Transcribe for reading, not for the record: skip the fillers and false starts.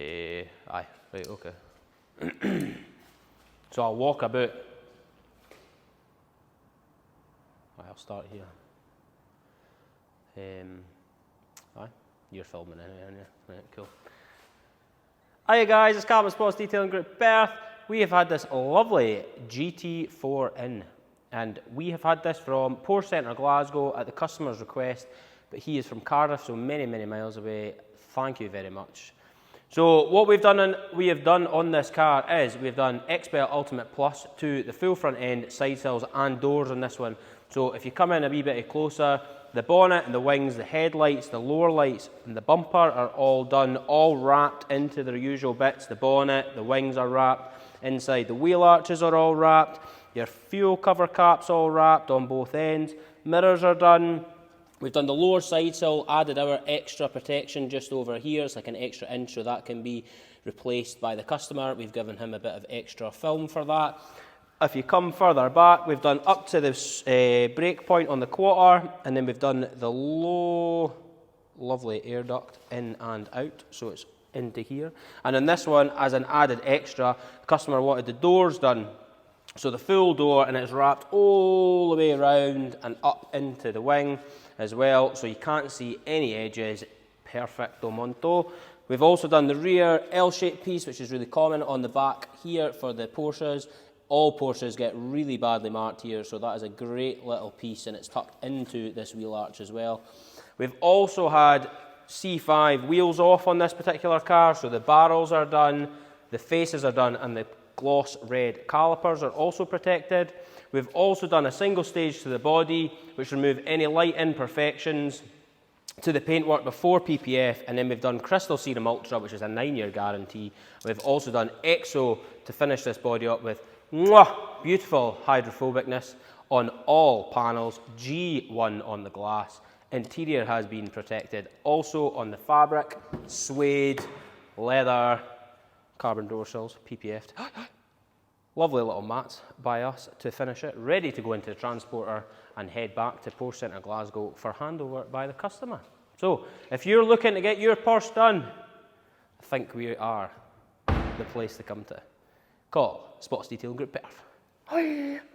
Aye, right, okay. So I'll walk about. I'll start here. Aye, you're filming anyway, aren't you? Right, cool. Hiya guys, it's Callum Sports Detailing Group Perth. We have had this lovely GT4 in, and we have had this from Porsche Centre Glasgow at the customer's request, but he is from Cardiff, so many, many miles away. Thank you very much. So what we have done on this car is we've done Xpel Ultimate Plus to the full front end, side sills and doors on this one. So if you come in a wee bit closer, the bonnet and the wings, the headlights, the lower lights and the bumper are all done, all wrapped into their usual bits. The bonnet, the wings are wrapped, inside the wheel arches are all wrapped, your fuel cover cap's all wrapped on both ends, mirrors are done. We've done the lower side sill, added our extra protection just over here. It's like an extra inch, so that can be replaced by the customer. We've given him a bit of extra film for that. If you come further back, we've done up to this brake point on the quarter, and then we've done the low, lovely air duct in and out, so it's into here. And in this one, as an added extra, the customer wanted the doors done. So the full door, and it's wrapped all the way around and up into the wing as well, so you can't see any edges. Perfecto monto. We've also done the rear L-shaped piece, which is really common on the back here for the Porsches. All Porsches get really badly marked here, so that is a great little piece, and it's tucked into this wheel arch as well. We've also had C5 wheels off on this particular car, so the barrels are done, the faces are done, and the gloss red calipers are also protected. We've also done a single stage to the body, which removes any light imperfections to the paintwork before PPF, and then we've done Crystal Serum Ultra, which is a 9-year guarantee. We've also done EXO to finish this body up with beautiful hydrophobicness on all panels, G1 on the glass. Interior has been protected also on the fabric, suede, leather, carbon door sills, PPF'd. Lovely little mats by us to finish it, ready to go into the transporter and head back to Porsche Centre Glasgow for handover by the customer. So, if you're looking to get your Porsche done, I think we are the place to come to. Call Sports Detailing Group Perth.